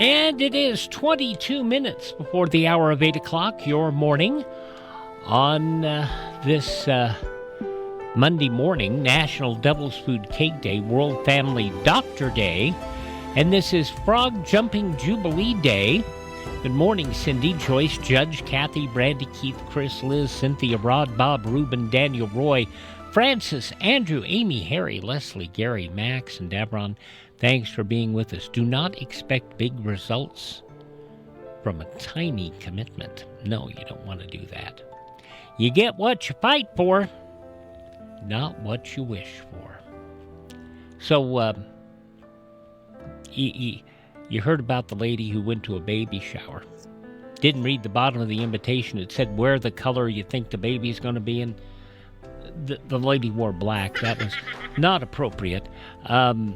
And it is 22 minutes before the hour of 8 o'clock, your morning, on this Monday morning, National Devil's Food Cake Day, World Family Doctor Day, and this is Frog Jumping Jubilee Day. Good morning, Cindy, Joyce, Judge, Kathy, Brandy, Keith, Chris, Liz, Cynthia, Rod, Bob, Ruben, Daniel, Roy, Francis, Andrew, Amy, Harry, Leslie, Gary, Max, and Devron. Thanks for being with us. Do not expect big results from a tiny commitment. No, you don't want to do that. You get what you fight for, not what you wish for. So, you heard about the lady who went to a baby shower. Didn't read the bottom of the invitation. It said, wear the color you think the baby's going to be in. The lady wore black. That was not appropriate. And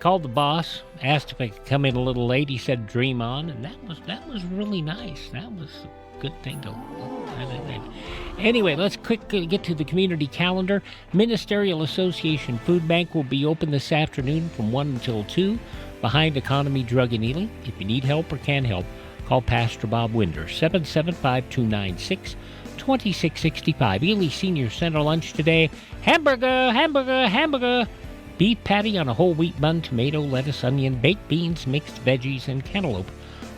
called the boss, asked if I could come in a little late. He said, dream on, and that was really nice. That was a good thing to. Anyway, let's quickly get to the community calendar. Ministerial Association Food Bank will be open this afternoon from 1 until 2 behind Economy Drug in Ely. If you need help or can help, call Pastor Bob Winder, 775-296-2665. Ely Senior Center lunch today. Hamburger. Beef patty on a whole wheat bun, tomato, lettuce, onion, baked beans, mixed veggies, and cantaloupe.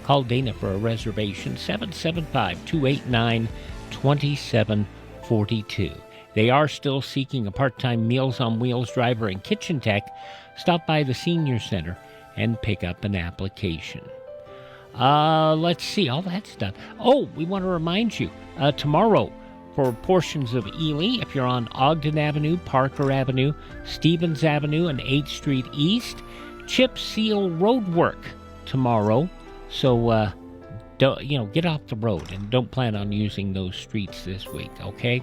Call Dana for a reservation, 775-289-2742. They are still seeking a part-time Meals on Wheels driver and kitchen tech. Stop by the Senior Center and pick up an application. Let's see, all that's done. Oh, we want to remind you, tomorrow, for portions of Ely, if you're on Ogden Avenue, Parker Avenue, Stevens Avenue, and 8th Street East, chip seal road work tomorrow. So, get off the road and don't plan on using those streets this week, okay?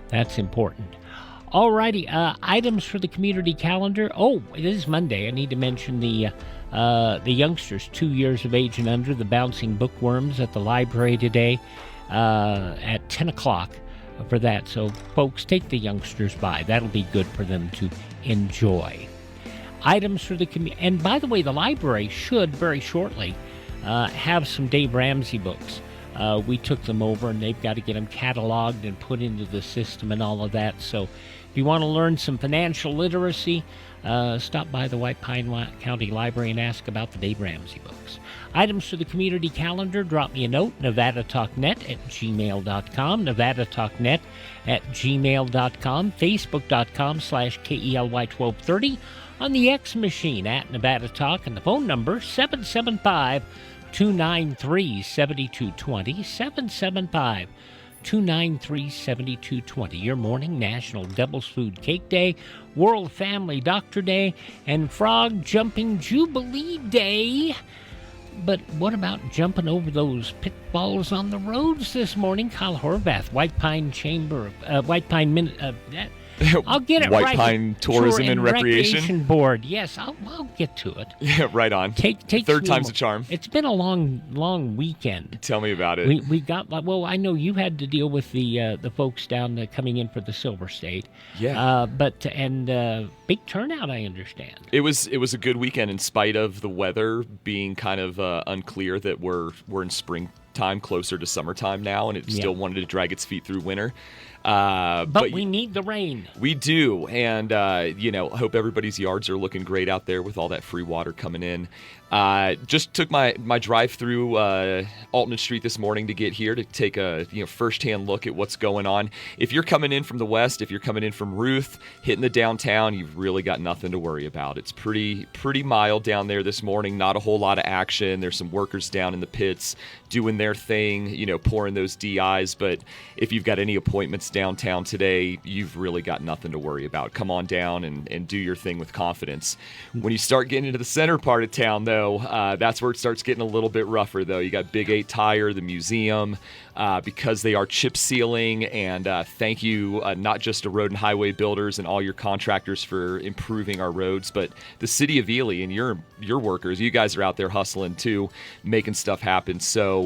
That's important. Alrighty, items for the community calendar. Oh, it is Monday. I need to mention the youngsters 2 years of age and under, the Bouncing Bookworms at the library today at 10 o'clock for that. So, folks, take the youngsters by. That'll be good for them to enjoy. Items for the community. And by the way, the library should very shortly have some Dave Ramsey books. We took them over, and they've got to get them cataloged and put into the system and all of that. So if you want to learn some financial literacy, stop by the Whtie Pine County Library and ask about the Dave Ramsey books. Items for the community calendar, drop me a note, nevadatalknet@gmail.com, nevadatalknet@gmail.com, facebook.com/KELY1230, on the X machine at Nevada Talk, and the phone number 775-293-7220, 775-293-7220. Your morning, National Devil's Food Cake Day, World Family Doctor Day, and Frog Jumping Jubilee Day. But what about jumping over those pitfalls on the roads this morning? Kyle Horvath, Whtie Pine I'll get it Whtie right. Pine Tourism and Recreation Board. Yes, I'll get to it. Yeah, right on. Take Third time's a charm. It's been a long weekend. Tell me about it. We got, well, I know you had to deal with the folks down coming in for the Silver State. Yeah. Big turnout, I understand. It was a good weekend in spite of the weather being kind of unclear that we're in springtime, closer to summertime now, and it still wanted to drag its feet through winter. But we need the rain. We do, and hope everybody's yards are looking great out there with all that free water coming in. Just took my drive through Aultman Street this morning to get here to take a firsthand look at what's going on. If you're coming in from the west, if you're coming in from Ruth, hitting the downtown, you've really got nothing to worry about. It's pretty mild down there this morning. Not a whole lot of action. There's some workers down in the pits doing their thing, pouring those DIs. But if you've got any appointments downtown today, you've really got nothing to worry about. Come on down and do your thing with confidence. When you start getting into the center part of town, though, that's where it starts getting a little bit rougher, though. You got Big 8 Tire, the museum, because they are chip sealing, and thank you not just to road and highway builders and all your contractors for improving our roads, but the city of Ely and your workers. You guys are out there hustling too, making stuff happen. So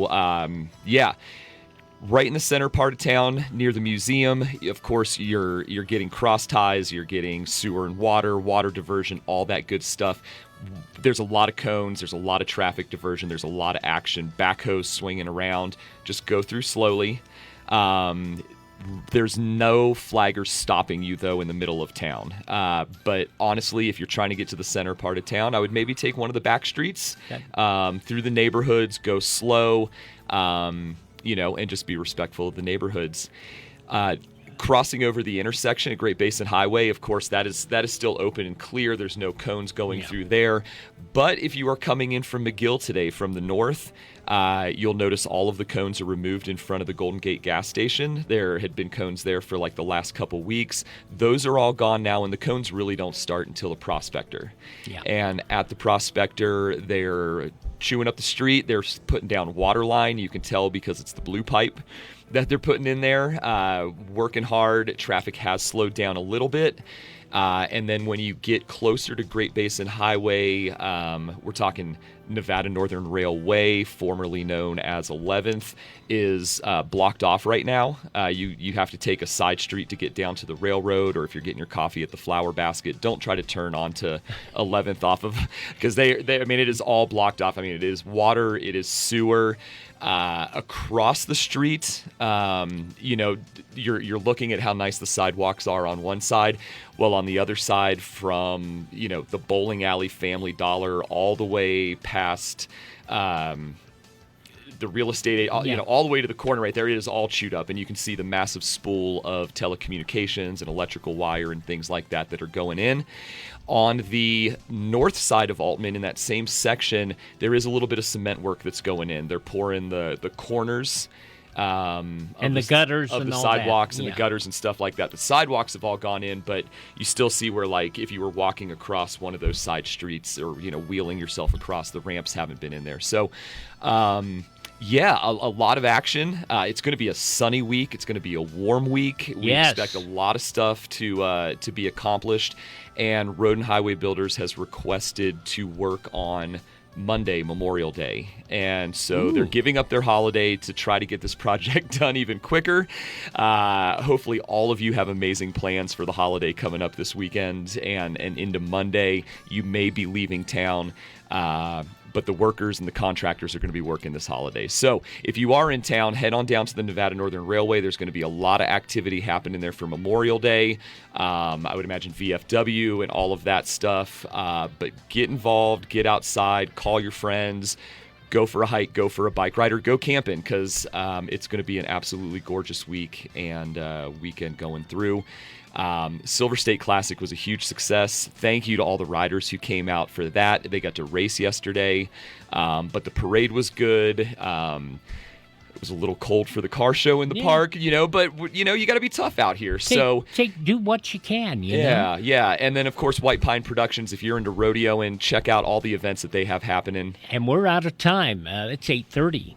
right in the center part of town near the museum. Of course, you're getting cross ties, you're getting sewer and water diversion, all that good stuff. There's a lot of cones, there's a lot of traffic diversion, there's a lot of action, backhoes swinging around. Just go through slowly. There's no flaggers stopping you, though, in the middle of town. But honestly, if you're trying to get to the center part of town, I would maybe take one of the back streets through the neighborhoods, go slow, and just be respectful of the neighborhoods. Crossing over the intersection at Great Basin Highway, of course, that is still open and clear. There's no cones going through there. But if you are coming in from McGill today from the north, you'll notice all of the cones are removed in front of the Golden Gate gas station. There had been cones there for like the last couple weeks. Those are all gone now, and the cones really don't start until the Prospector. Yeah. And at the Prospector, they're chewing up the street. They're putting down water line. You can tell because it's the blue pipe that they're putting in there, working hard. Traffic has slowed down a little bit. And then when you get closer to Great Basin Highway, we're talking Nevada Northern Railway, formerly known as 11th, is blocked off right now. You have to take a side street to get down to the railroad, or if you're getting your coffee at the Flower Basket, don't try to turn onto 11th off of, because it is all blocked off. I mean, it is water, it is sewer. Across the street, you're looking at how nice the sidewalks are on one side, while on the other side, from the bowling alley, Family Dollar, all the way past the real estate, all the way to the corner right there, it is all chewed up, and you can see the massive spool of telecommunications and electrical wire and things like that are going in. On the north side of Aultman, in that same section, there is a little bit of cement work that's going in. They're pouring the corners and the gutters of and the all sidewalks that. And the gutters and stuff like that. The sidewalks have all gone in, but you still see where, like, if you were walking across one of those side streets or wheeling yourself across, the ramps haven't been in there. So a lot of action. It's going to be a sunny week. It's going to be a warm week. We expect a lot of stuff to be accomplished. And Road and Highway Builders has requested to work on Monday, Memorial Day. And so they're giving up their holiday to try to get this project done even quicker. Hopefully all of you have amazing plans for the holiday coming up this weekend and into Monday. You may be leaving town, but the workers and the contractors are going to be working this holiday. So if you are in town, head on down to the Nevada Northern Railway. There's going to be a lot of activity happening there for Memorial Day. I would imagine VFW and all of that stuff. But get involved, get outside, call your friends, go for a hike, go for a bike ride, or go camping, because it's going to be an absolutely gorgeous week and weekend going through. Silver State Classic was a huge success. Thank you to all the riders who came out for that. They got to race yesterday, but the parade was good. It was a little cold for the car show in the park, but you got to be tough out here. Do what you can. Yeah. And then, of course, Whtie Pine Productions. If you're into rodeo, and check out all the events that they have happening. And we're out of time. It's 8:30.